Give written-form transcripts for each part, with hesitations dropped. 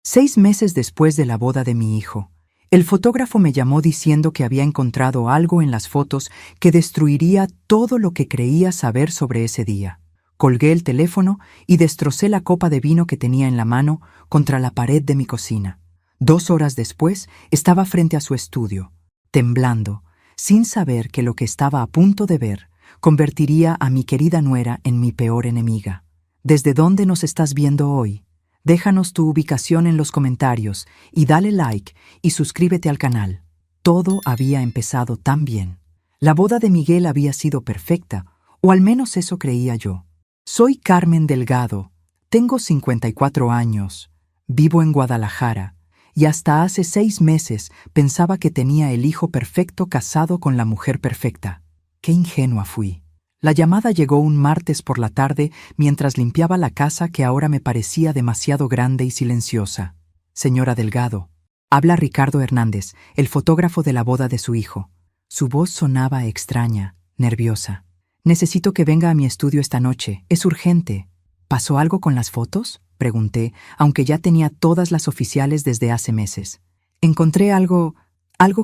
6 meses después de la boda de mi hijo, el fotógrafo me llamó diciendo que había encontrado algo en las fotos que destruiría todo lo que creía saber sobre ese día. Colgué el teléfono y destrocé la copa de vino que tenía en la mano contra la pared de mi cocina. 2 horas después estaba frente a su estudio, temblando, sin saber que lo que estaba a punto de ver convertiría a mi querida nuera en mi peor enemiga. ¿Desde dónde nos estás viendo hoy? Déjanos tu ubicación en los comentarios y dale like y suscríbete al canal. Todo había empezado tan bien. La boda de Miguel había sido perfecta, o al menos eso creía yo. Soy Carmen Delgado, tengo 54 años, vivo en Guadalajara y hasta hace 6 meses pensaba que tenía el hijo perfecto casado con la mujer perfecta. Qué ingenua fui. La llamada llegó un martes por la tarde mientras limpiaba la casa que ahora me parecía demasiado grande y silenciosa. Señora Delgado, habla Ricardo Hernández, el fotógrafo de la boda de su hijo. Su voz sonaba extraña, nerviosa. Necesito que venga a mi estudio esta noche, es urgente. ¿Pasó algo con las fotos?, pregunté, aunque ya tenía todas las oficiales desde hace meses. Encontré algo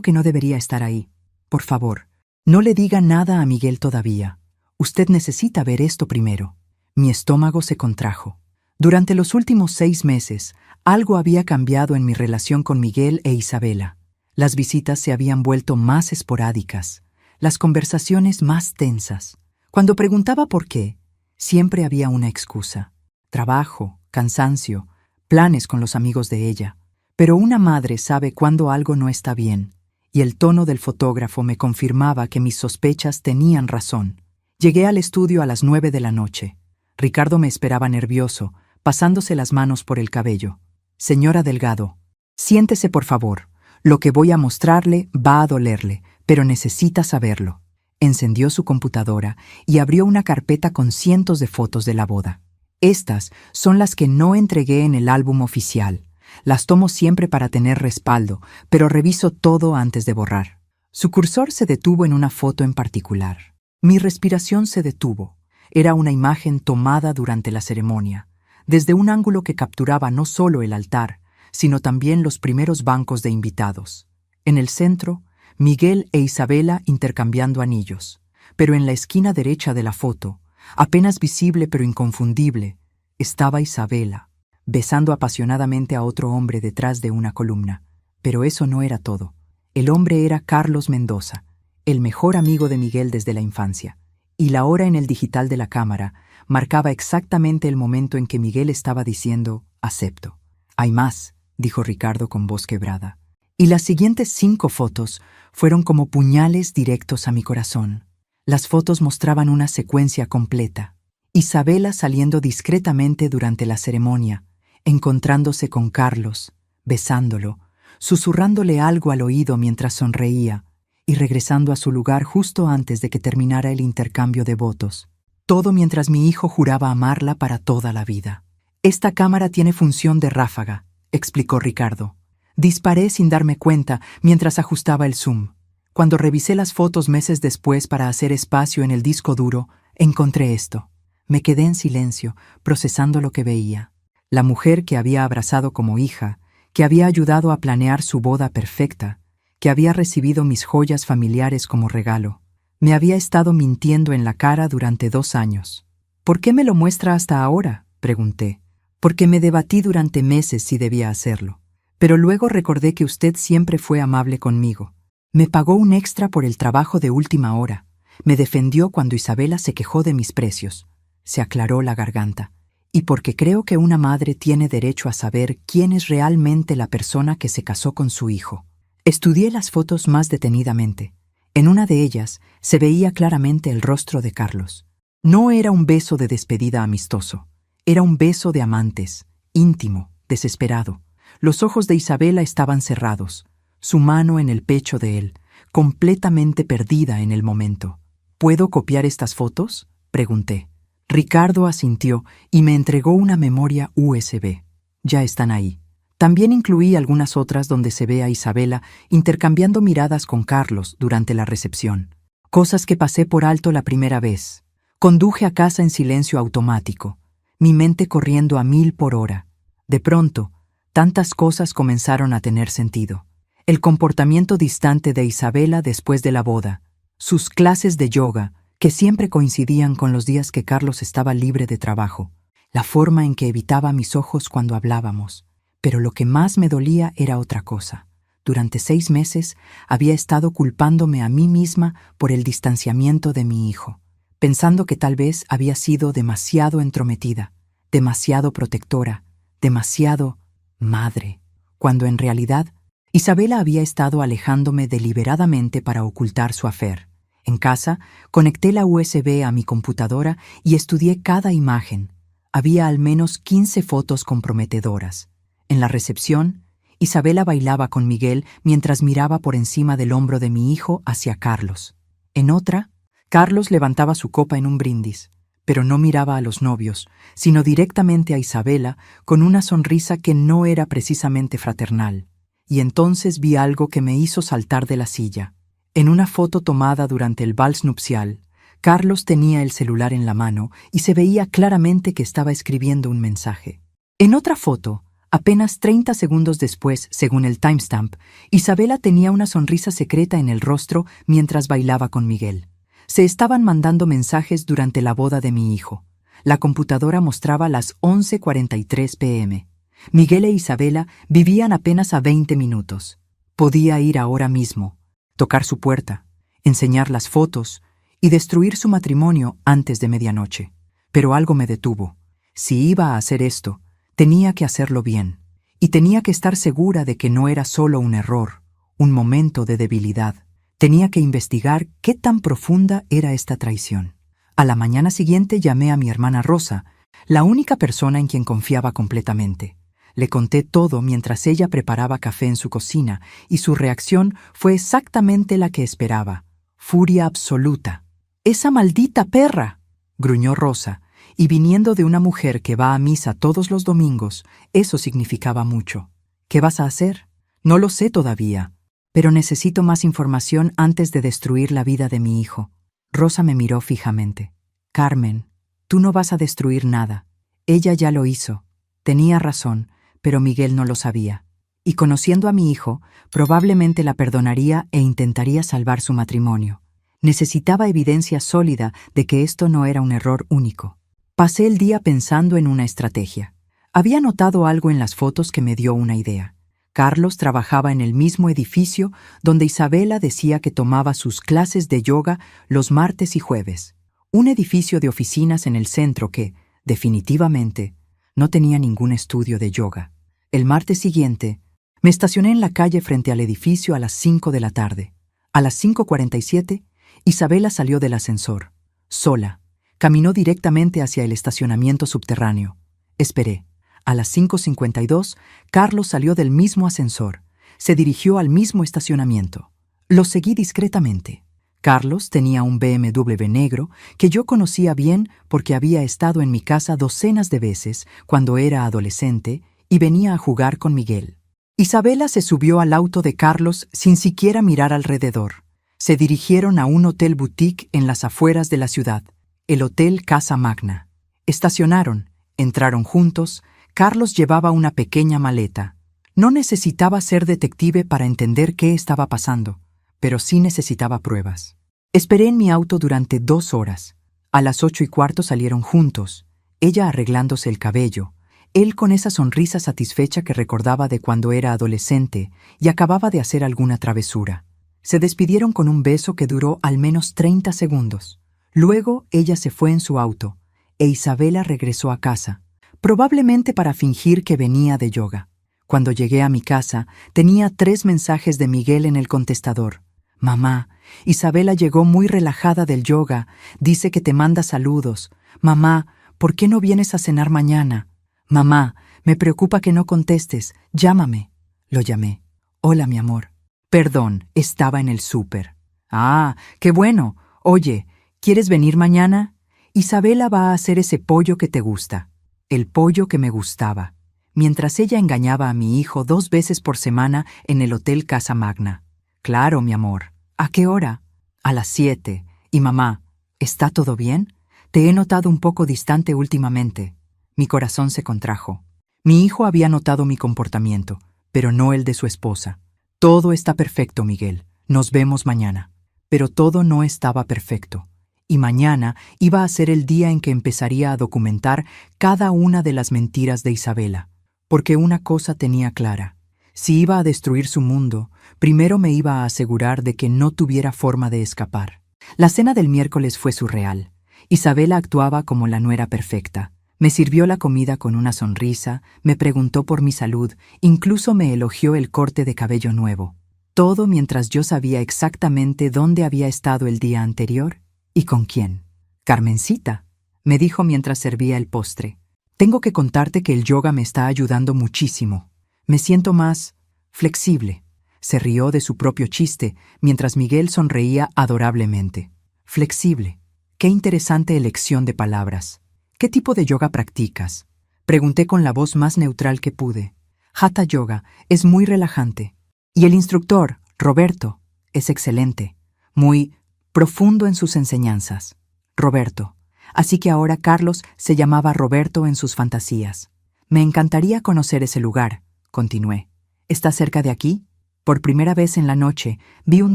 que no debería estar ahí. Por favor, no le diga nada a Miguel todavía. Usted necesita ver esto primero. Mi estómago se contrajo. Durante los últimos 6 meses, algo había cambiado en mi relación con Miguel e Isabela. Las visitas se habían vuelto más esporádicas, las conversaciones más tensas. Cuando preguntaba por qué, siempre había una excusa. Trabajo, cansancio, planes con los amigos de ella. Pero una madre sabe cuando algo no está bien, y el tono del fotógrafo me confirmaba que mis sospechas tenían razón. Llegué al estudio a las 9 de la noche. Ricardo me esperaba nervioso, pasándose las manos por el cabello. Señora Delgado, siéntese por favor. Lo que voy a mostrarle va a dolerle, pero necesita saberlo. Encendió su computadora y abrió una carpeta con cientos de fotos de la boda. Estas son las que no entregué en el álbum oficial. Las tomo siempre para tener respaldo, pero reviso todo antes de borrar. Su cursor se detuvo en una foto en particular. Mi respiración se detuvo. Era una imagen tomada durante la ceremonia, desde un ángulo que capturaba no solo el altar, sino también los primeros bancos de invitados. En el centro, Miguel e Isabela intercambiando anillos, pero en la esquina derecha de la foto, apenas visible pero inconfundible, estaba Isabela, besando apasionadamente a otro hombre detrás de una columna. Pero eso no era todo. El hombre era Carlos Mendoza, el mejor amigo de Miguel desde la infancia, y la hora en el digital de la cámara marcaba exactamente el momento en que Miguel estaba diciendo «acepto». «Hay más», dijo Ricardo con voz quebrada. Y las siguientes 5 fotos fueron como puñales directos a mi corazón. Las fotos mostraban una secuencia completa. Isabela saliendo discretamente durante la ceremonia, encontrándose con Carlos, besándolo, susurrándole algo al oído mientras sonreía y regresando a su lugar justo antes de que terminara el intercambio de votos. Todo mientras mi hijo juraba amarla para toda la vida. «Esta cámara tiene función de ráfaga», explicó Ricardo. Disparé sin darme cuenta mientras ajustaba el zoom. Cuando revisé las fotos meses después para hacer espacio en el disco duro, encontré esto. Me quedé en silencio, procesando lo que veía. La mujer que había abrazado como hija, que había ayudado a planear su boda perfecta, que había recibido mis joyas familiares como regalo, me había estado mintiendo en la cara durante 2 años. «¿Por qué me lo muestra hasta ahora?», pregunté. «Porque me debatí durante meses si debía hacerlo. Pero luego recordé que usted siempre fue amable conmigo. Me pagó un extra por el trabajo de última hora. Me defendió cuando Isabela se quejó de mis precios». Se aclaró la garganta. «Y porque creo que una madre tiene derecho a saber quién es realmente la persona que se casó con su hijo». Estudié las fotos más detenidamente. En una de ellas se veía claramente el rostro de Carlos. No era un beso de despedida amistoso. Era un beso de amantes, íntimo, desesperado. Los ojos de Isabela estaban cerrados, su mano en el pecho de él, completamente perdida en el momento. «¿Puedo copiar estas fotos?», pregunté. Ricardo asintió y me entregó una memoria USB. «Ya están ahí». También incluí algunas otras donde se ve a Isabela intercambiando miradas con Carlos durante la recepción. Cosas que pasé por alto la primera vez. Conduje a casa en silencio automático, mi mente corriendo a 1000 por hora. De pronto, Tantas cosas comenzaron a tener sentido. El comportamiento distante de Isabela después de la boda, sus clases de yoga, que siempre coincidían con los días que Carlos estaba libre de trabajo, la forma en que evitaba mis ojos cuando hablábamos. Pero lo que más me dolía era otra cosa. Durante 6 meses había estado culpándome a mí misma por el distanciamiento de mi hijo, pensando que tal vez había sido demasiado entrometida, demasiado protectora, demasiado madre, cuando en realidad Isabela había estado alejándome deliberadamente para ocultar su affair. En casa, conecté la USB a mi computadora y estudié cada imagen. Había al menos 15 fotos comprometedoras. En la recepción, Isabela bailaba con Miguel mientras miraba por encima del hombro de mi hijo hacia Carlos. En otra, Carlos levantaba su copa en un brindis, pero no miraba a los novios, sino directamente a Isabela con una sonrisa que no era precisamente fraternal. Y entonces vi algo que me hizo saltar de la silla. En una foto tomada durante el vals nupcial, Carlos tenía el celular en la mano y se veía claramente que estaba escribiendo un mensaje. En otra foto, apenas 30 segundos después, según el timestamp, Isabela tenía una sonrisa secreta en el rostro mientras bailaba con Miguel. Se estaban mandando mensajes durante la boda de mi hijo. La computadora mostraba las 11:43 p.m. Miguel e Isabela vivían apenas a 20 minutos. Podía ir ahora mismo, tocar su puerta, enseñar las fotos y destruir su matrimonio antes de medianoche. Pero algo me detuvo. Si iba a hacer esto, tenía que hacerlo bien, y tenía que estar segura de que no era solo un error, un momento de debilidad. Tenía que investigar qué tan profunda era esta traición. A la mañana siguiente llamé a mi hermana Rosa, la única persona en quien confiaba completamente. Le conté todo mientras ella preparaba café en su cocina, y su reacción fue exactamente la que esperaba: furia absoluta. «¡Esa maldita perra!», gruñó Rosa, y viniendo de una mujer que va a misa todos los domingos, eso significaba mucho. «¿Qué vas a hacer?». «No lo sé todavía, pero necesito más información antes de destruir la vida de mi hijo». Rosa me miró fijamente. «Carmen, tú no vas a destruir nada. Ella ya lo hizo. Tenía razón, pero Miguel no lo sabía. Y conociendo a mi hijo, probablemente la perdonaría e intentaría salvar su matrimonio. Necesitaba evidencia sólida de que esto no era un error único». Pasé el día pensando en una estrategia. Había notado algo en las fotos que me dio una idea. Carlos trabajaba en el mismo edificio donde Isabela decía que tomaba sus clases de yoga los martes y jueves. Un edificio de oficinas en el centro que, definitivamente, no tenía ningún estudio de yoga. El martes siguiente, me estacioné en la calle frente al edificio a las 5 de la tarde. A las 5:47, Isabela salió del ascensor, sola. Caminó directamente hacia el estacionamiento subterráneo. Esperé. A las 5:52, Carlos salió del mismo ascensor. Se dirigió al mismo estacionamiento. Lo seguí discretamente. Carlos tenía un BMW negro que yo conocía bien porque había estado en mi casa docenas de veces cuando era adolescente y venía a jugar con Miguel. Isabela se subió al auto de Carlos sin siquiera mirar alrededor. Se dirigieron a un hotel boutique en las afueras de la ciudad, el Hotel Casa Magna. Estacionaron, entraron juntos. Carlos llevaba una pequeña maleta. No necesitaba ser detective para entender qué estaba pasando, pero sí necesitaba pruebas. Esperé en mi auto durante 2 horas. A las 8:15 salieron juntos, ella arreglándose el cabello, él con esa sonrisa satisfecha que recordaba de cuando era adolescente y acababa de hacer alguna travesura. Se despidieron con un beso que duró al menos 30 segundos. Luego ella se fue en su auto, e Isabela regresó a casa, probablemente para fingir que venía de yoga. Cuando llegué a mi casa, tenía 3 mensajes de Miguel en el contestador. «Mamá, Isabela llegó muy relajada del yoga, dice que te manda saludos. Mamá, ¿por qué no vienes a cenar mañana? Mamá, me preocupa que no contestes, llámame». Lo llamé. «Hola, mi amor». «Perdón, estaba en el súper». «Ah, qué bueno. Oye, ¿quieres venir mañana? Isabela va a hacer ese pollo que te gusta». El pollo que me gustaba, mientras ella engañaba a mi hijo 2 veces por semana en el Hotel Casa Magna. «Claro, mi amor. ¿A qué hora?» «A las 7. Y mamá, ¿está todo bien? Te he notado un poco distante últimamente». Mi corazón se contrajo. Mi hijo había notado mi comportamiento, pero no el de su esposa. Todo está perfecto, Miguel. Nos vemos mañana. Pero todo no estaba perfecto. Y mañana iba a ser el día en que empezaría a documentar cada una de las mentiras de Isabela. Porque una cosa tenía clara. Si iba a destruir su mundo, primero me iba a asegurar de que no tuviera forma de escapar. La cena del miércoles fue surreal. Isabela actuaba como la nuera perfecta. Me sirvió la comida con una sonrisa, me preguntó por mi salud, incluso me elogió el corte de cabello nuevo. Todo mientras yo sabía exactamente dónde había estado el día anterior y con quién. Carmencita, me dijo mientras servía el postre. Tengo que contarte que el yoga me está ayudando muchísimo. Me siento más flexible. Se rió de su propio chiste, mientras Miguel sonreía adorablemente. Flexible. Qué interesante elección de palabras. ¿Qué tipo de yoga practicas? Pregunté con la voz más neutral que pude. Hatha Yoga es muy relajante. Y el instructor, Roberto, es excelente. Muy profundo en sus enseñanzas. Roberto. Así que ahora Carlos se llamaba Roberto en sus fantasías. Me encantaría conocer ese lugar, continué. ¿Está cerca de aquí? Por primera vez en la noche vi un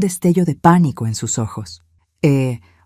destello de pánico en sus ojos.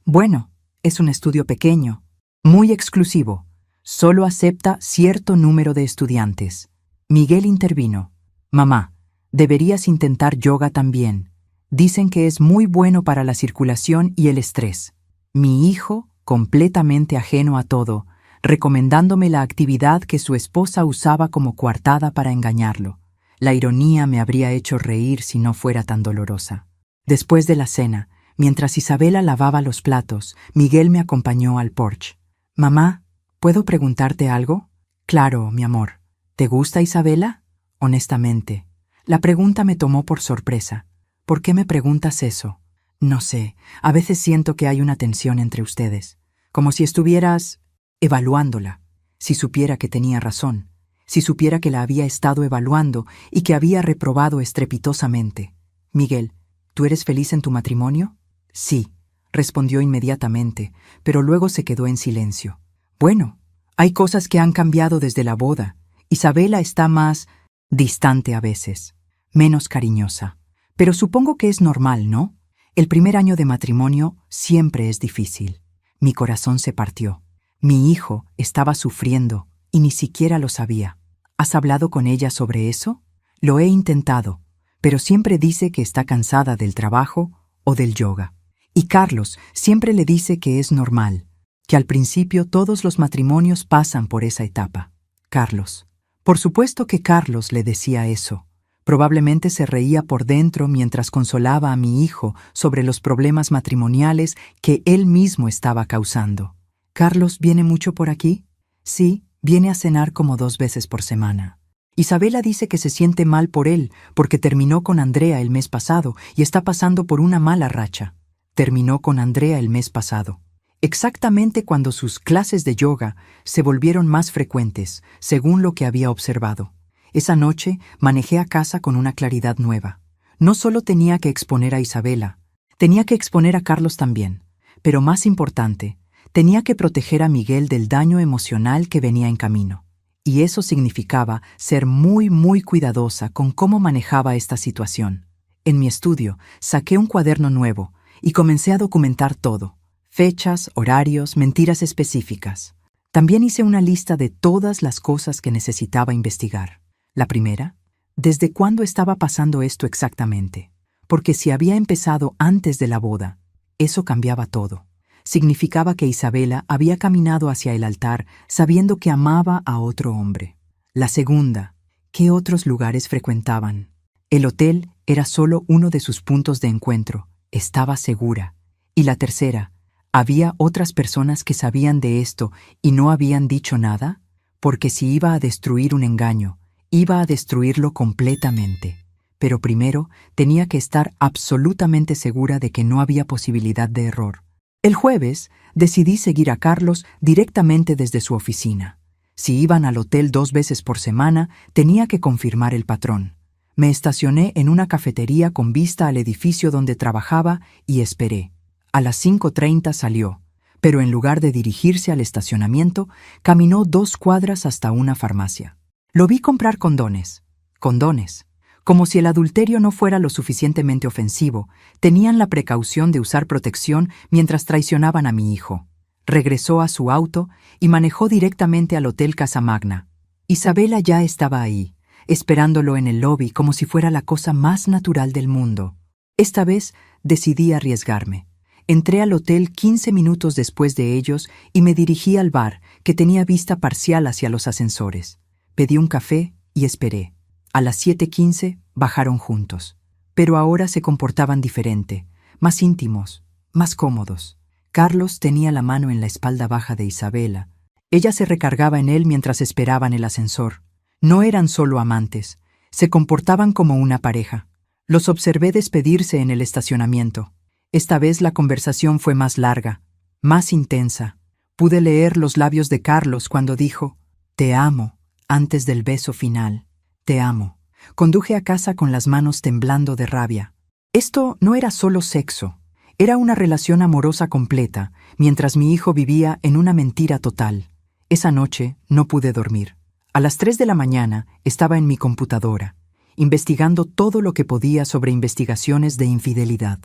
Bueno, es un estudio pequeño, muy exclusivo. Solo acepta cierto número de estudiantes. Miguel intervino. Mamá, deberías intentar yoga también. Dicen que es muy bueno para la circulación y el estrés. Mi hijo, completamente ajeno a todo, recomendándome la actividad que su esposa usaba como coartada para engañarlo. La ironía me habría hecho reír si no fuera tan dolorosa. Después de la cena, mientras Isabela lavaba los platos, Miguel me acompañó al porche. Mamá, ¿puedo preguntarte algo? Claro, mi amor. ¿Te gusta Isabela? Honestamente. La pregunta me tomó por sorpresa. ¿Por qué me preguntas eso? No sé, a veces siento que hay una tensión entre ustedes, como si estuvieras evaluándola, si supiera que tenía razón, si supiera que la había estado evaluando y que había reprobado estrepitosamente. Miguel, ¿tú eres feliz en tu matrimonio? Sí, respondió inmediatamente, pero luego se quedó en silencio. Bueno, hay cosas que han cambiado desde la boda. Isabela está más distante a veces, menos cariñosa. Pero supongo que es normal, ¿no? El primer año de matrimonio siempre es difícil. Mi corazón se partió. Mi hijo estaba sufriendo y ni siquiera lo sabía. ¿Has hablado con ella sobre eso? Lo he intentado, pero siempre dice que está cansada del trabajo o del yoga. Y Carlos siempre le dice que es normal, que al principio todos los matrimonios pasan por esa etapa. Carlos. Por supuesto que Carlos le decía eso. Probablemente se reía por dentro mientras consolaba a mi hijo sobre los problemas matrimoniales que él mismo estaba causando. ¿Carlos viene mucho por aquí? Sí, viene a cenar como 2 veces por semana. Isabela dice que se siente mal por él porque terminó con Andrea el mes pasado y está pasando por una mala racha. Terminó con Andrea el mes pasado, exactamente cuando sus clases de yoga se volvieron más frecuentes, según lo que había observado. Esa noche manejé a casa con una claridad nueva. No solo tenía que exponer a Isabela, tenía que exponer a Carlos también. Pero más importante, tenía que proteger a Miguel del daño emocional que venía en camino. Y eso significaba ser muy, muy cuidadosa con cómo manejaba esta situación. En mi estudio, saqué un cuaderno nuevo y comencé a documentar todo. Fechas, horarios, mentiras específicas. También hice una lista de todas las cosas que necesitaba investigar. La primera, ¿desde cuándo estaba pasando esto exactamente? Porque si había empezado antes de la boda, eso cambiaba todo. Significaba que Isabela había caminado hacia el altar sabiendo que amaba a otro hombre. La segunda, ¿qué otros lugares frecuentaban? El hotel era solo uno de sus puntos de encuentro, estaba segura. Y la tercera, ¿había otras personas que sabían de esto y no habían dicho nada? Porque si iba a destruir un engaño, iba a destruirlo completamente. Pero primero tenía que estar absolutamente segura de que no había posibilidad de error. El jueves decidí seguir a Carlos directamente desde su oficina. Si iban al hotel 2 veces por semana, tenía que confirmar el patrón. Me estacioné en una cafetería con vista al edificio donde trabajaba y esperé. A las 5:30 salió, pero en lugar de dirigirse al estacionamiento, caminó 2 cuadras hasta una farmacia. Lo vi comprar condones. Condones. Como si el adulterio no fuera lo suficientemente ofensivo, tenían la precaución de usar protección mientras traicionaban a mi hijo. Regresó a su auto y manejó directamente al Hotel Casamagna. Isabela ya estaba ahí, esperándolo en el lobby como si fuera la cosa más natural del mundo. Esta vez decidí arriesgarme. Entré al hotel 15 minutos después de ellos y me dirigí al bar, que tenía vista parcial hacia los ascensores. Pedí un café y esperé. A las 7:15 bajaron juntos. Pero ahora se comportaban diferente, más íntimos, más cómodos. Carlos tenía la mano en la espalda baja de Isabela. Ella se recargaba en él mientras esperaban el ascensor. No eran solo amantes, se comportaban como una pareja. Los observé despedirse en el estacionamiento. Esta vez la conversación fue más larga, más intensa. Pude leer los labios de Carlos cuando dijo, «Te amo», antes del beso final. «Te amo». Conduje a casa con las manos temblando de rabia. Esto no era solo sexo, era una relación amorosa completa, mientras mi hijo vivía en una mentira total. Esa noche no pude dormir. A las 3 de la mañana estaba en mi computadora, investigando todo lo que podía sobre investigaciones de infidelidad.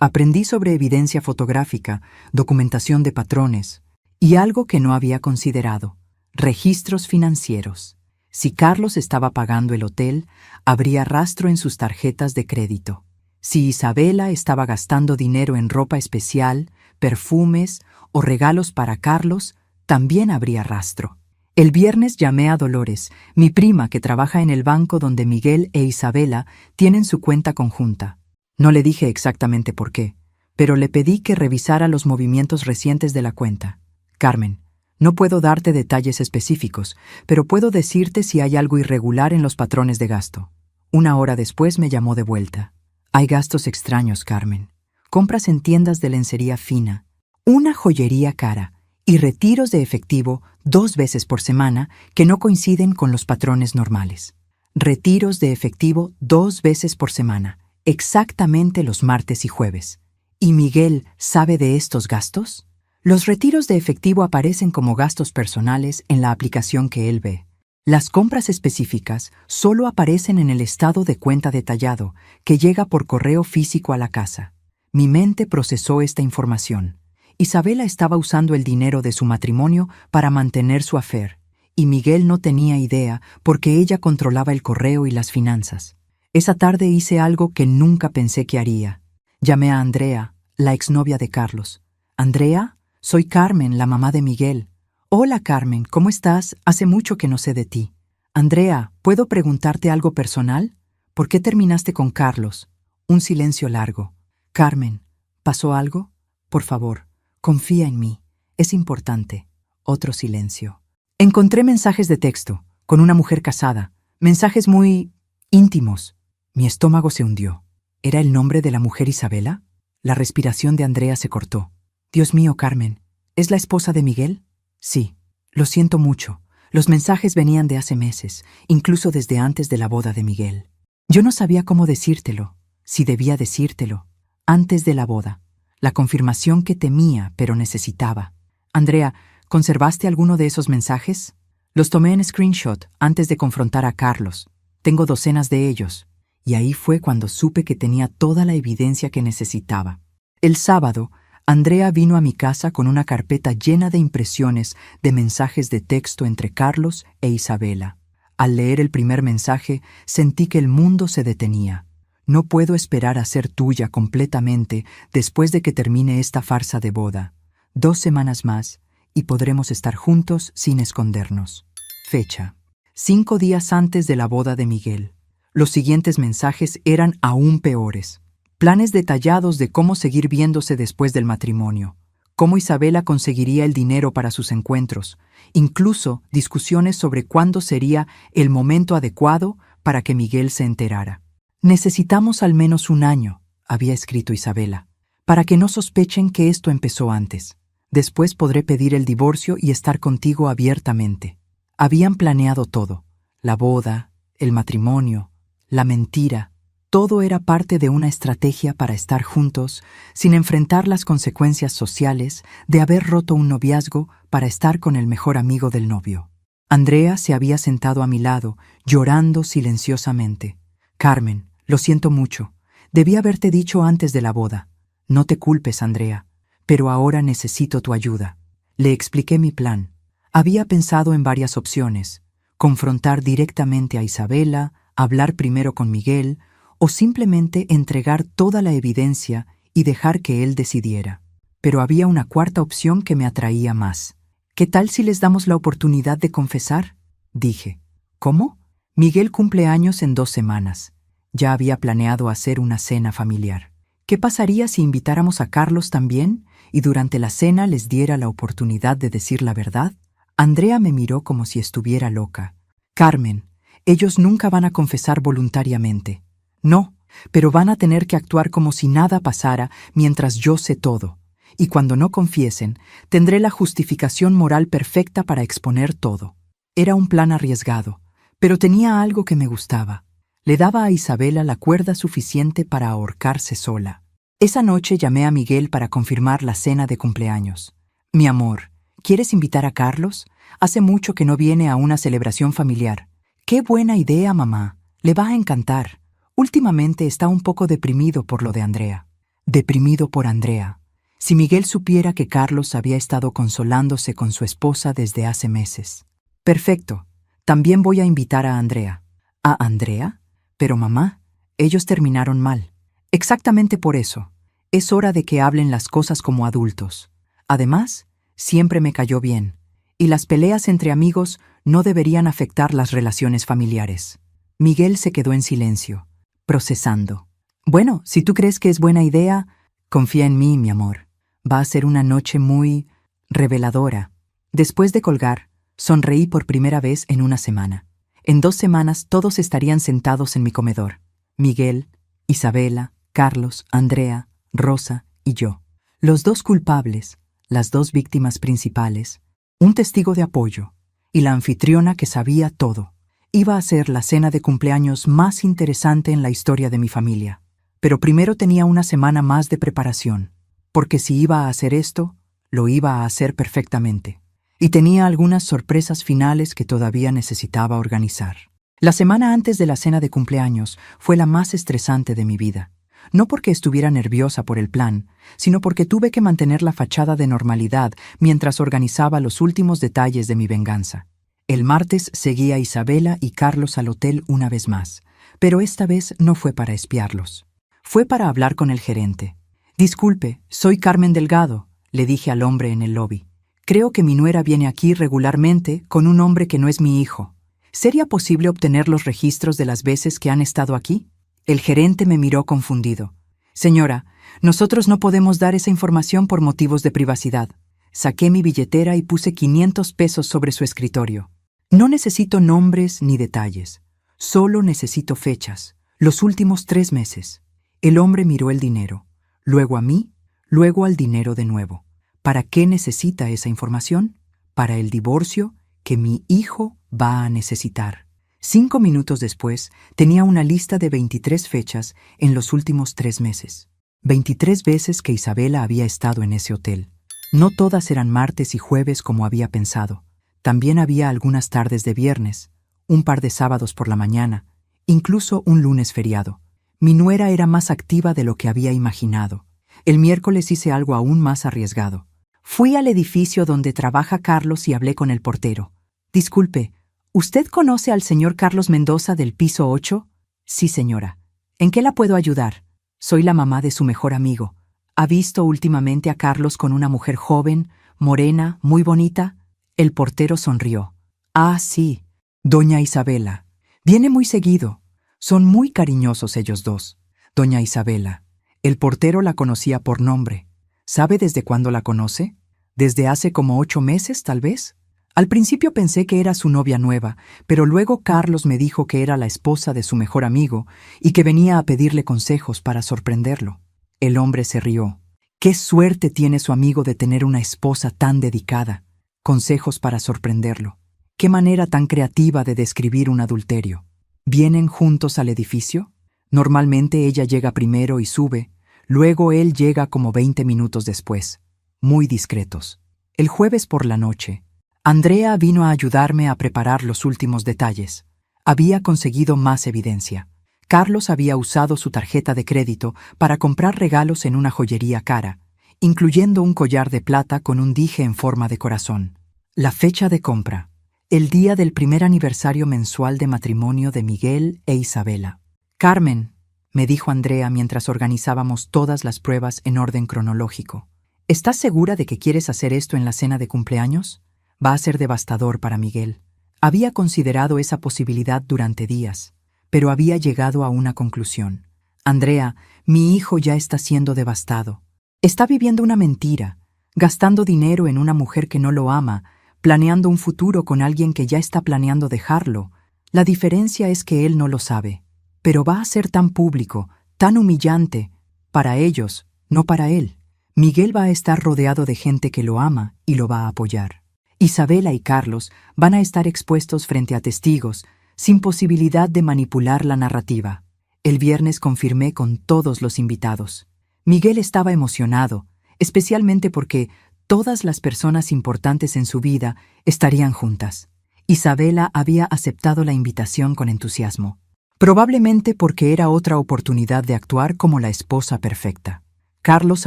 Aprendí sobre evidencia fotográfica, documentación de patrones y algo que no había considerado, registros financieros. Si Carlos estaba pagando el hotel, habría rastro en sus tarjetas de crédito. Si Isabela estaba gastando dinero en ropa especial, perfumes o regalos para Carlos, también habría rastro. El viernes llamé a Dolores, mi prima que trabaja en el banco donde Miguel e Isabela tienen su cuenta conjunta. No le dije exactamente por qué, pero le pedí que revisara los movimientos recientes de la cuenta. «Carmen, no puedo darte detalles específicos, pero puedo decirte si hay algo irregular en los patrones de gasto». Una hora después me llamó de vuelta. «Hay gastos extraños, Carmen. Compras en tiendas de lencería fina, una joyería cara y retiros de efectivo 2 veces por semana que no coinciden con los patrones normales. Retiros de efectivo 2 veces por semana, exactamente los martes y jueves. ¿Y Miguel sabe de estos gastos?» Los retiros de efectivo aparecen como gastos personales en la aplicación que él ve. Las compras específicas solo aparecen en el estado de cuenta detallado, que llega por correo físico a la casa. Mi mente procesó esta información. Isabela estaba usando el dinero de su matrimonio para mantener su affair, y Miguel no tenía idea porque ella controlaba el correo y las finanzas. Esa tarde hice algo que nunca pensé que haría. Llamé a Andrea, la exnovia de Carlos. «Andrea, soy Carmen, la mamá de Miguel». «Hola, Carmen, ¿cómo estás? Hace mucho que no sé de ti». «Andrea, ¿puedo preguntarte algo personal? ¿Por qué terminaste con Carlos?» Un silencio largo. «Carmen, ¿pasó algo? Por favor, confía en mí. Es importante». Otro silencio. Encontré mensajes de texto, con una mujer casada. Mensajes muy íntimos. Mi estómago se hundió. ¿Era el nombre de la mujer Isabela? La respiración de Andrea se cortó. «Dios mío, Carmen, ¿es la esposa de Miguel?» «Sí, lo siento mucho. Los mensajes venían de hace meses, incluso desde antes de la boda de Miguel. Yo no sabía cómo decírtelo, si debía decírtelo. Antes de la boda. La confirmación que temía, pero necesitaba. Andrea, ¿conservaste alguno de esos mensajes?» «Los tomé en screenshot antes de confrontar a Carlos. Tengo docenas de ellos». Y ahí fue cuando supe que tenía toda la evidencia que necesitaba. El sábado, Andrea vino a mi casa con una carpeta llena de impresiones de mensajes de texto entre Carlos e Isabela. Al leer el primer mensaje, sentí que el mundo se detenía. «No puedo esperar a ser tuya completamente después de que termine esta farsa de boda. 2 semanas más y podremos estar juntos sin escondernos». Fecha: 5 días antes de la boda de Miguel. Los siguientes mensajes eran aún peores. Planes detallados de cómo seguir viéndose después del matrimonio, cómo Isabela conseguiría el dinero para sus encuentros, incluso discusiones sobre cuándo sería el momento adecuado para que Miguel se enterara. «Necesitamos al menos 1 año», había escrito Isabela, «para que no sospechen que esto empezó antes. Después podré pedir el divorcio y estar contigo abiertamente». Habían planeado todo: la boda, el matrimonio, la mentira. Todo era parte de una estrategia para estar juntos, sin enfrentar las consecuencias sociales de haber roto un noviazgo para estar con el mejor amigo del novio. Andrea se había sentado a mi lado, llorando silenciosamente. Carmen, lo siento mucho. Debí haberte dicho antes de la boda. No te culpes, Andrea, pero ahora necesito tu ayuda. Le expliqué mi plan. Había pensado en varias opciones: confrontar directamente a Isabela, hablar primero con Miguel, o simplemente entregar toda la evidencia y dejar que él decidiera. Pero había una cuarta opción que me atraía más. ¿Qué tal si les damos la oportunidad de confesar?, dije. ¿Cómo? Miguel cumple años en 2 semanas. Ya había planeado hacer una cena familiar. ¿Qué pasaría si invitáramos a Carlos también y durante la cena les diera la oportunidad de decir la verdad? Andrea me miró como si estuviera loca. Carmen, ellos nunca van a confesar voluntariamente. No, pero van a tener que actuar como si nada pasara mientras yo sé todo. Y cuando no confiesen, tendré la justificación moral perfecta para exponer todo. Era un plan arriesgado, pero tenía algo que me gustaba. Le daba a Isabela la cuerda suficiente para ahorcarse sola. Esa noche llamé a Miguel para confirmar la cena de cumpleaños. Mi amor, ¿quieres invitar a Carlos? Hace mucho que no viene a una celebración familiar. ¡Qué buena idea, mamá! Le va a encantar. Últimamente está un poco deprimido por lo de Andrea. Deprimido por Andrea. Si Miguel supiera que Carlos había estado consolándose con su esposa desde hace meses. Perfecto. También voy a invitar a Andrea. ¿A Andrea? Pero mamá, ellos terminaron mal. Exactamente por eso. Es hora de que hablen las cosas como adultos. Además, siempre me cayó bien. Y las peleas entre amigos no deberían afectar las relaciones familiares. Miguel se quedó en silencio, procesando. Bueno, si tú crees que es buena idea, confía en mí, mi amor. Va a ser una noche muy reveladora. Después de colgar, sonreí por primera vez en una semana. En 2 semanas todos estarían sentados en mi comedor. Miguel, Isabela, Carlos, Andrea, Rosa y yo. Los 2 culpables, las 2 víctimas principales, un testigo de apoyo y la anfitriona que sabía todo. Iba a ser la cena de cumpleaños más interesante en la historia de mi familia. Pero primero tenía una semana más de preparación, porque si iba a hacer esto, lo iba a hacer perfectamente. Y tenía algunas sorpresas finales que todavía necesitaba organizar. La semana antes de la cena de cumpleaños fue la más estresante de mi vida. No porque estuviera nerviosa por el plan, sino porque tuve que mantener la fachada de normalidad mientras organizaba los últimos detalles de mi venganza. El martes seguí a Isabela y Carlos al hotel una vez más, pero esta vez no fue para espiarlos. Fue para hablar con el gerente. «Disculpe, soy Carmen Delgado», le dije al hombre en el lobby. «Creo que mi nuera viene aquí regularmente con un hombre que no es mi hijo. ¿Sería posible obtener los registros de las veces que han estado aquí?» El gerente me miró confundido. «Señora, nosotros no podemos dar esa información por motivos de privacidad». Saqué mi billetera y puse 500 pesos sobre su escritorio. «No necesito nombres ni detalles. Solo necesito fechas. Los últimos 3 meses». El hombre miró el dinero, luego a mí, luego al dinero de nuevo. ¿Para qué necesita esa información? Para el divorcio que mi hijo va a necesitar. 5 minutos después, tenía una lista de 23 fechas en los últimos 3 meses. 23 veces que Isabela había estado en ese hotel. No todas eran martes y jueves como había pensado. También había algunas tardes de viernes, un par de sábados por la mañana, incluso un lunes feriado. Mi nuera era más activa de lo que había imaginado. El miércoles hice algo aún más arriesgado. Fui al edificio donde trabaja Carlos y hablé con el portero. «Disculpe, ¿usted conoce al señor Carlos Mendoza del piso 8? «Sí, señora. ¿En qué la puedo ayudar?» «Soy la mamá de su mejor amigo. ¿Ha visto últimamente a Carlos con una mujer joven, morena, muy bonita?» El portero sonrió. «Ah, sí. Doña Isabela. Viene muy seguido. Son muy cariñosos ellos 2. Doña Isabela». El portero la conocía por nombre. ¿Sabe desde cuándo la conoce? ¿Desde hace como 8 meses, tal vez? Al principio pensé que era su novia nueva, pero luego Carlos me dijo que era la esposa de su mejor amigo y que venía a pedirle consejos para sorprenderlo. El hombre se rió. «Qué suerte tiene su amigo de tener una esposa tan dedicada. Consejos para sorprenderlo. Qué manera tan creativa de describir un adulterio». ¿Vienen juntos al edificio? Normalmente ella llega primero y sube, luego él llega como 20 minutos después. Muy discretos. El jueves por la noche, Andrea vino a ayudarme a preparar los últimos detalles. Había conseguido más evidencia. Carlos había usado su tarjeta de crédito para comprar regalos en una joyería cara, incluyendo un collar de plata con un dije en forma de corazón. La fecha de compra: el día del primer aniversario mensual de matrimonio de Miguel e Isabela. «Carmen», me dijo Andrea mientras organizábamos todas las pruebas en orden cronológico, «¿estás segura de que quieres hacer esto en la cena de cumpleaños? Va a ser devastador para Miguel». Había considerado esa posibilidad durante días, pero había llegado a una conclusión. «Andrea, mi hijo ya está siendo devastado. Está viviendo una mentira, gastando dinero en una mujer que no lo ama, planeando un futuro con alguien que ya está planeando dejarlo. La diferencia es que él no lo sabe. Pero va a ser tan público, tan humillante, para ellos, no para él. Miguel va a estar rodeado de gente que lo ama y lo va a apoyar. Isabela y Carlos van a estar expuestos frente a testigos, sin posibilidad de manipular la narrativa». El viernes confirmé con todos los invitados. Miguel estaba emocionado, especialmente porque todas las personas importantes en su vida estarían juntas. Isabela había aceptado la invitación con entusiasmo, probablemente porque era otra oportunidad de actuar como la esposa perfecta. Carlos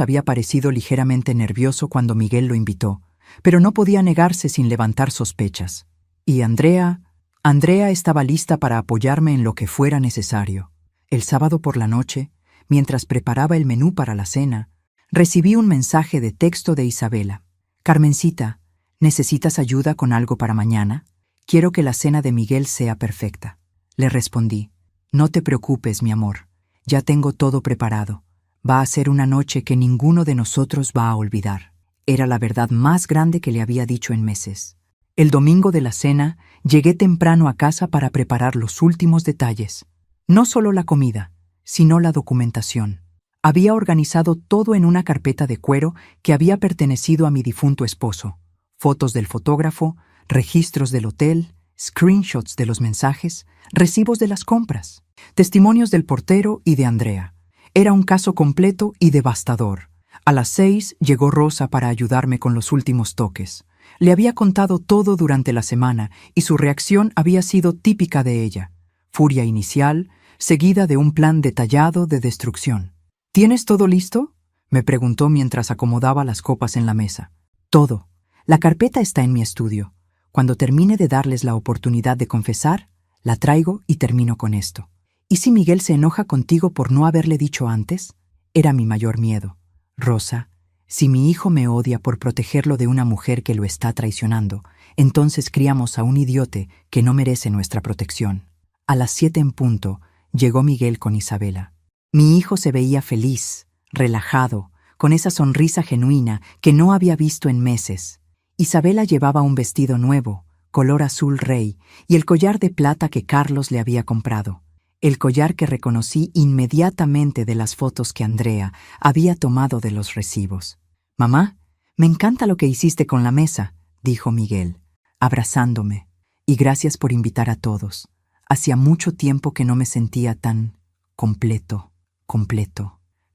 había parecido ligeramente nervioso cuando Miguel lo invitó, pero no podía negarse sin levantar sospechas. Y Andrea estaba lista para apoyarme en lo que fuera necesario. El sábado por la noche, mientras preparaba el menú para la cena, recibí un mensaje de texto de Isabela. «Carmencita, ¿necesitas ayuda con algo para mañana? Quiero que la cena de Miguel sea perfecta». Le respondí: «No te preocupes, mi amor. Ya tengo todo preparado. Va a ser una noche que ninguno de nosotros va a olvidar». Era la verdad más grande que le había dicho en meses. El domingo de la cena, llegué temprano a casa para preparar los últimos detalles. No solo la comida, sino la documentación. Había organizado todo en una carpeta de cuero que había pertenecido a mi difunto esposo. Fotos del fotógrafo, registros del hotel, screenshots de los mensajes, recibos de las compras, testimonios del portero y de Andrea. Era un caso completo y devastador. A las 6 llegó Rosa para ayudarme con los últimos toques. Le había contado todo durante la semana y su reacción había sido típica de ella. Furia inicial, seguida de un plan detallado de destrucción. «¿Tienes todo listo?», me preguntó mientras acomodaba las copas en la mesa. «Todo. La carpeta está en mi estudio. Cuando termine de darles la oportunidad de confesar, la traigo y termino con esto. ¿Y si Miguel se enoja contigo por no haberle dicho antes? Era mi mayor miedo. Rosa, si mi hijo me odia por protegerlo de una mujer que lo está traicionando, entonces criamos a un idiote que no merece nuestra protección». A las 7 en punto, llegó Miguel con Isabela. Mi hijo se veía feliz, relajado, con esa sonrisa genuina que no había visto en meses. Isabela llevaba un vestido nuevo, color azul rey, y el collar de plata que Carlos le había comprado. El collar que reconocí inmediatamente de las fotos que Andrea había tomado de los recibos. «Mamá, me encanta lo que hiciste con la mesa», dijo Miguel, abrazándome. «Y gracias por invitar a todos. Hacía mucho tiempo que no me sentía tan completo.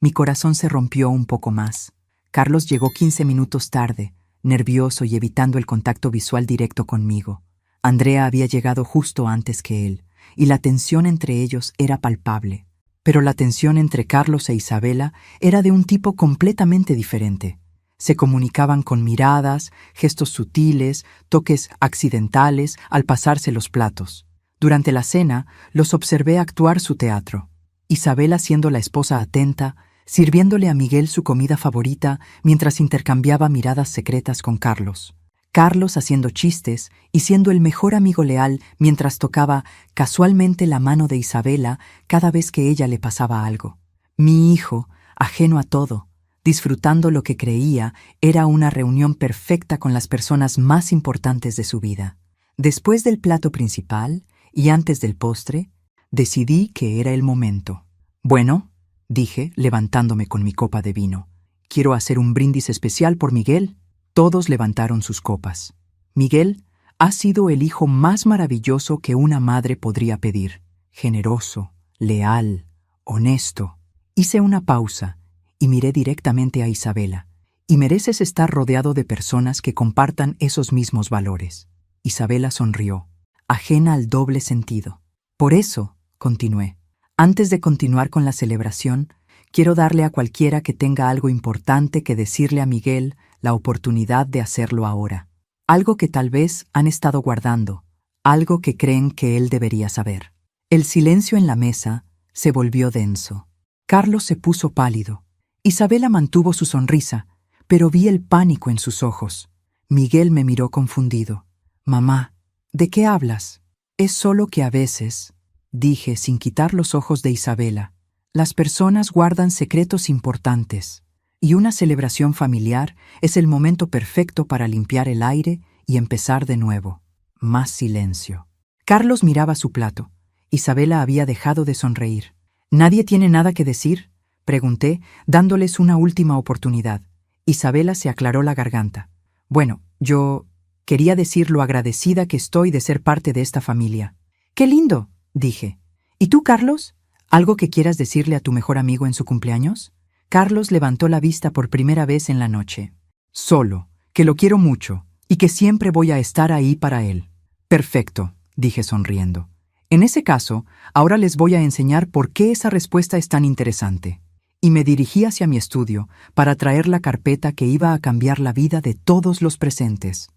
Mi corazón se rompió un poco más. Carlos llegó 15 minutos tarde, nervioso y evitando el contacto visual directo conmigo. Andrea había llegado justo antes que él, y la tensión entre ellos era palpable. Pero la tensión entre Carlos e Isabela era de un tipo completamente diferente. Se comunicaban con miradas, gestos sutiles, toques accidentales al pasarse los platos. Durante la cena, los observé actuar su teatro. Isabela siendo la esposa atenta, sirviéndole a Miguel su comida favorita mientras intercambiaba miradas secretas con Carlos. Carlos haciendo chistes y siendo el mejor amigo leal mientras tocaba casualmente la mano de Isabela cada vez que ella le pasaba algo. Mi hijo, ajeno a todo, disfrutando lo que creía era una reunión perfecta con las personas más importantes de su vida. Después del plato principal y antes del postre, decidí que era el momento. «Bueno», dije, levantándome con mi copa de vino, «quiero hacer un brindis especial por Miguel». Todos levantaron sus copas. Miguel ha sido el hijo más maravilloso que una madre podría pedir. Generoso, leal, honesto. Hice una pausa y miré directamente a Isabela. y mereces estar rodeado de personas que compartan esos mismos valores. Isabela sonrió, ajena al doble sentido. Por eso, continué, antes de continuar con la celebración, quiero darle a cualquiera que tenga algo importante que decirle a Miguel la oportunidad de hacerlo ahora. Algo que tal vez han estado guardando, algo que creen que él debería saber. El silencio en la mesa se volvió denso. Carlos se puso pálido. Isabela mantuvo su sonrisa, pero vi el pánico en sus ojos. Miguel me miró confundido. «Mamá, ¿de qué hablas?» «Es solo que a veces», dije sin quitar los ojos de Isabela, «las personas guardan secretos importantes, y una celebración familiar es el momento perfecto para limpiar el aire y empezar de nuevo». Más silencio. Carlos miraba su plato. Isabela había dejado de sonreír. «¿Nadie tiene nada que decir?», pregunté, dándoles una última oportunidad. Isabela se aclaró la garganta. «Bueno, yo quería decir lo agradecida que estoy de ser parte de esta familia». «¡Qué lindo!», dije. «¿Y tú, Carlos? ¿Algo que quieras decirle a tu mejor amigo en su cumpleaños?» Carlos levantó la vista por primera vez en la noche. «Solo, que lo quiero mucho y que siempre voy a estar ahí para él». «Perfecto», dije sonriendo. «En ese caso, ahora les voy a enseñar por qué esa respuesta es tan interesante». Y me dirigí hacia mi estudio para traer la carpeta que iba a cambiar la vida de todos los presentes.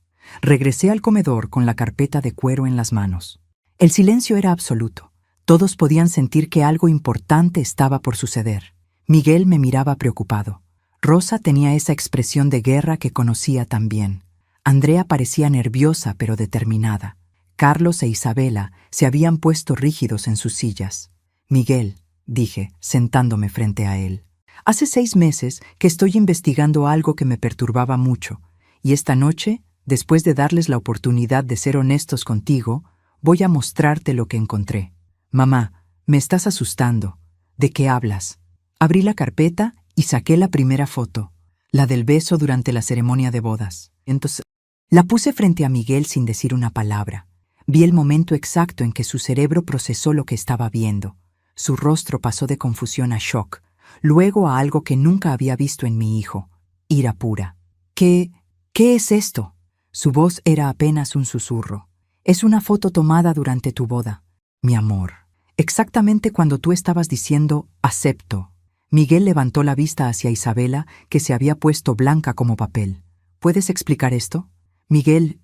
Regresé al comedor con la carpeta de cuero en las manos. El silencio era absoluto. Todos podían sentir que algo importante estaba por suceder. Miguel me miraba preocupado. Rosa tenía esa expresión de guerra que conocía tan bien. Andrea parecía nerviosa pero determinada. Carlos e Isabela se habían puesto rígidos en sus sillas. «Miguel», dije, sentándome frente a él, «hace 6 meses que estoy investigando algo que me perturbaba mucho, y esta noche, después de darles la oportunidad de ser honestos contigo, voy a mostrarte lo que encontré». «Mamá, me estás asustando. ¿De qué hablas?» Abrí la carpeta y saqué la primera foto, la del beso durante la ceremonia de bodas. Entonces, la puse frente a Miguel sin decir una palabra. Vi el momento exacto en que su cerebro procesó lo que estaba viendo. Su rostro pasó de confusión a shock, luego a algo que nunca había visto en mi hijo, ira pura. ¿Qué es esto?» Su voz era apenas un susurro. «Es una foto tomada durante tu boda, mi amor. Exactamente cuando tú estabas diciendo «acepto». Miguel levantó la vista hacia Isabela, que se había puesto blanca como papel. «¿Puedes explicar esto?» «Miguel,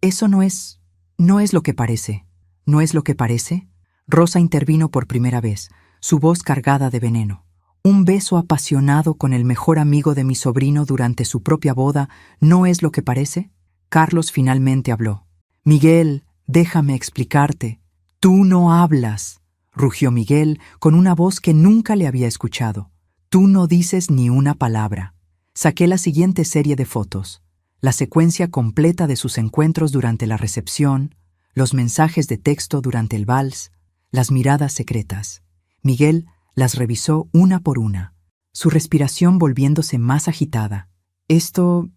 eso no es lo que parece». «¿No es lo que parece?» Rosa intervino por primera vez, su voz cargada de veneno. «Un beso apasionado con el mejor amigo de mi sobrino durante su propia boda, ¿no es lo que parece?» Carlos finalmente habló. «Miguel, déjame explicarte». «Tú no hablas», rugió Miguel con una voz que nunca le había escuchado. «Tú no dices ni una palabra». Saqué la siguiente serie de fotos, la secuencia completa de sus encuentros durante la recepción, los mensajes de texto durante el vals, las miradas secretas. Miguel las revisó una por una, su respiración volviéndose más agitada. Esto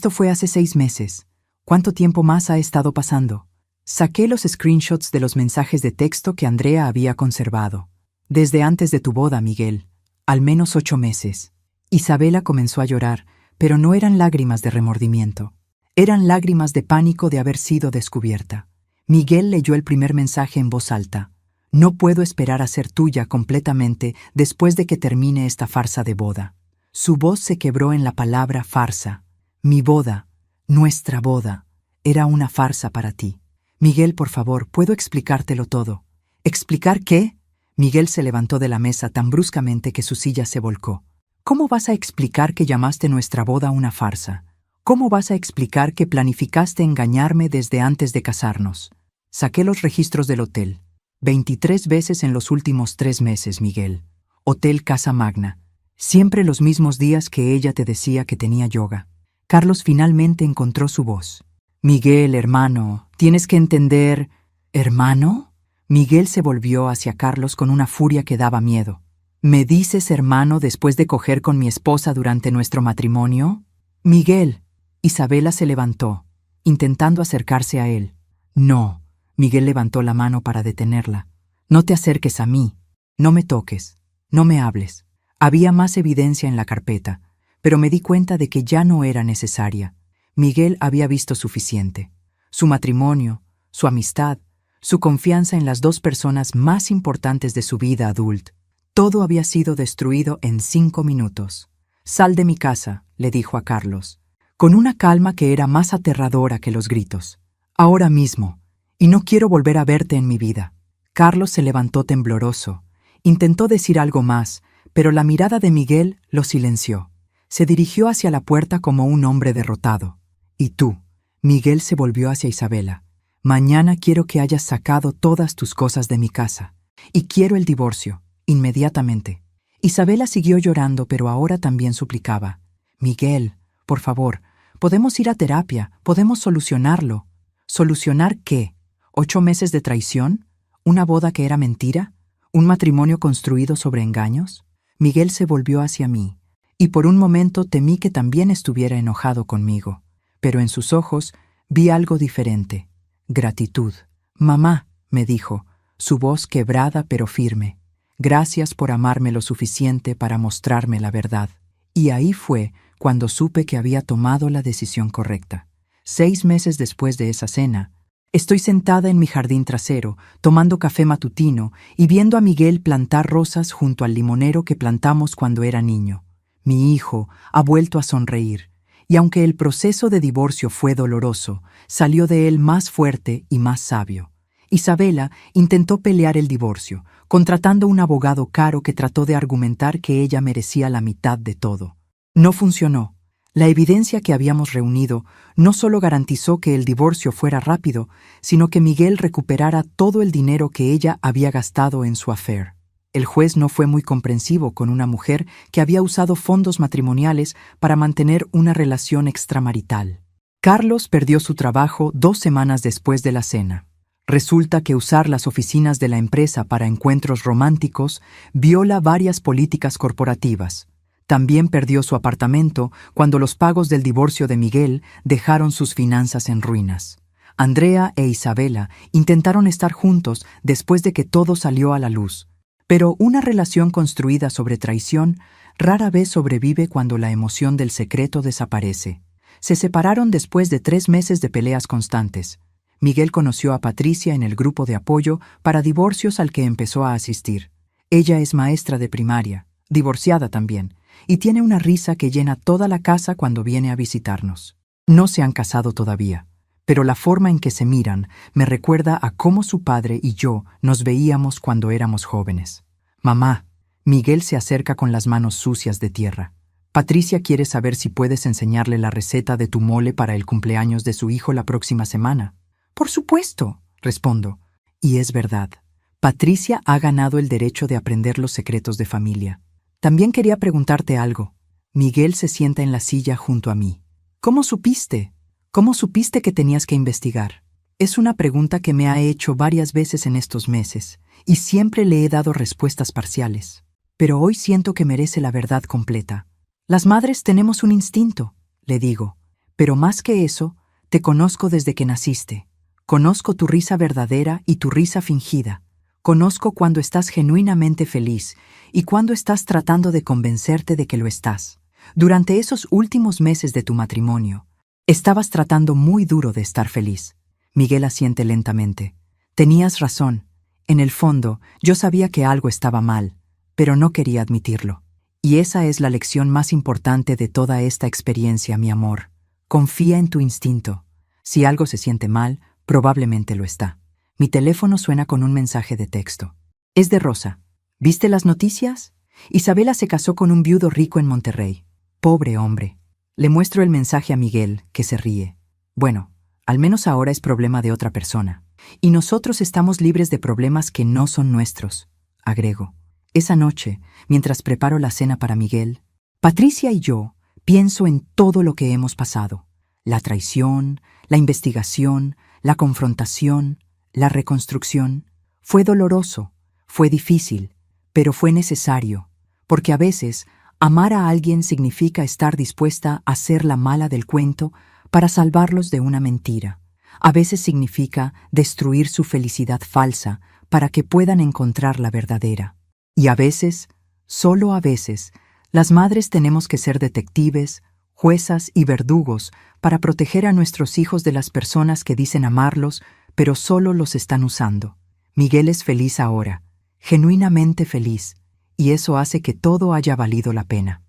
fue hace 6 meses. ¿Cuánto tiempo más ha estado pasando?» Saqué los screenshots de los mensajes de texto que Andrea había conservado. «Desde antes de tu boda, Miguel. Al menos 8 meses». Isabela comenzó a llorar, pero no eran lágrimas de remordimiento. Eran lágrimas de pánico de haber sido descubierta. Miguel leyó el primer mensaje en voz alta. «No puedo esperar a ser tuya completamente después de que termine esta farsa de boda». Su voz se quebró en la palabra farsa. «Mi boda, nuestra boda, era una farsa para ti. Miguel, por favor, puedo explicártelo todo». «¿Explicar qué?» Miguel se levantó de la mesa tan bruscamente que su silla se volcó. «¿Cómo vas a explicar que llamaste nuestra boda una farsa? ¿Cómo vas a explicar que planificaste engañarme desde antes de casarnos?» Saqué los registros del hotel. 23 veces en los últimos 3 meses, Miguel. Hotel Casa Magna. Siempre los mismos días que ella te decía que tenía yoga. Carlos finalmente encontró su voz. «Miguel, hermano, tienes que entender». «¿Hermano?» Miguel se volvió hacia Carlos con una furia que daba miedo. «¿Me dices hermano después de coger con mi esposa durante nuestro matrimonio?» «Miguel». Isabela se levantó, intentando acercarse a él. «No». Miguel levantó la mano para detenerla. «No te acerques a mí. No me toques. No me hables». Había más evidencia en la carpeta, pero me di cuenta de que ya no era necesaria. Miguel había visto suficiente. Su matrimonio, su amistad, su confianza en las dos personas más importantes de su vida adulta. Todo había sido destruido en 5 minutos. «Sal de mi casa», le dijo a Carlos, con una calma que era más aterradora que los gritos. «Ahora mismo, y no quiero volver a verte en mi vida». Carlos se levantó tembloroso. Intentó decir algo más, pero la mirada de Miguel lo silenció. Se dirigió hacia la puerta como un hombre derrotado. «¿Y tú?» Miguel se volvió hacia Isabela. «Mañana quiero que hayas sacado todas tus cosas de mi casa. Y quiero el divorcio, inmediatamente». Isabela siguió llorando, pero ahora también suplicaba. «Miguel, por favor, podemos ir a terapia, podemos solucionarlo». ¿Solucionar qué? ¿8 meses de traición? ¿Una boda que era mentira? ¿Un matrimonio construido sobre engaños? Miguel se volvió hacia mí, y por un momento temí que también estuviera enojado conmigo. Pero en sus ojos vi algo diferente. Gratitud. «Mamá», me dijo, su voz quebrada pero firme. «Gracias por amarme lo suficiente para mostrarme la verdad». Y ahí fue cuando supe que había tomado la decisión correcta. 6 meses después de esa cena, estoy sentada en mi jardín trasero, tomando café matutino y viendo a Miguel plantar rosas junto al limonero que plantamos cuando era niño. Mi hijo ha vuelto a sonreír, y aunque el proceso de divorcio fue doloroso, salió de él más fuerte y más sabio. Isabela intentó pelear el divorcio, contratando un abogado caro que trató de argumentar que ella merecía la mitad de todo. No funcionó. La evidencia que habíamos reunido no solo garantizó que el divorcio fuera rápido, sino que Miguel recuperara todo el dinero que ella había gastado en su affair. El juez no fue muy comprensivo con una mujer que había usado fondos matrimoniales para mantener una relación extramarital. Carlos perdió su trabajo 2 semanas después de la cena. Resulta que usar las oficinas de la empresa para encuentros románticos viola varias políticas corporativas. También perdió su apartamento cuando los pagos del divorcio de Miguel dejaron sus finanzas en ruinas. Andrea e Isabela intentaron estar juntos después de que todo salió a la luz. Pero una relación construida sobre traición rara vez sobrevive cuando la emoción del secreto desaparece. Se separaron después de 3 meses de peleas constantes. Miguel conoció a Patricia en el grupo de apoyo para divorcios al que empezó a asistir. Ella es maestra de primaria, divorciada también, y tiene una risa que llena toda la casa cuando viene a visitarnos. No se han casado todavía, pero la forma en que se miran me recuerda a cómo su padre y yo nos veíamos cuando éramos jóvenes. «Mamá», Miguel se acerca con las manos sucias de tierra. «Patricia quiere saber si puedes enseñarle la receta de tu mole para el cumpleaños de su hijo la próxima semana». «Por supuesto», respondo. Y es verdad. Patricia ha ganado el derecho de aprender los secretos de familia. «También quería preguntarte algo». Miguel se sienta en la silla junto a mí. «¿Cómo supiste? ¿Cómo supiste que tenías que investigar?» Es una pregunta que me ha hecho varias veces en estos meses, y siempre le he dado respuestas parciales. Pero hoy siento que merece la verdad completa. «Las madres tenemos un instinto», le digo. «Pero más que eso, te conozco desde que naciste. Conozco tu risa verdadera y tu risa fingida. Conozco cuando estás genuinamente feliz y cuando estás tratando de convencerte de que lo estás. Durante esos últimos meses de tu matrimonio, estabas tratando muy duro de estar feliz». Miguel asiente lentamente. «Tenías razón. En el fondo, yo sabía que algo estaba mal, pero no quería admitirlo. Y esa es la lección más importante de toda esta experiencia, mi amor. Confía en tu instinto. Si algo se siente mal, probablemente lo está». Mi teléfono suena con un mensaje de texto. Es de Rosa. «¿Viste las noticias? Isabela se casó con un viudo rico en Monterrey. Pobre hombre». Le muestro el mensaje a Miguel, que se ríe. «Bueno, al menos ahora es problema de otra persona. Y nosotros estamos libres de problemas que no son nuestros», agrego. Esa noche, mientras preparo la cena para Miguel, Patricia y yo pienso en todo lo que hemos pasado. La traición, la investigación, la confrontación, la reconstrucción. Fue doloroso, fue difícil, pero fue necesario, porque a veces amar a alguien significa estar dispuesta a ser la mala del cuento para salvarlos de una mentira. A veces significa destruir su felicidad falsa para que puedan encontrar la verdadera. Y a veces, solo a veces, Las madres tenemos que ser detectives, juezas y verdugos para proteger a nuestros hijos de las personas que dicen amarlos, pero solo los están usando. Miguel es feliz ahora, genuinamente feliz, y eso hace que todo haya valido la pena.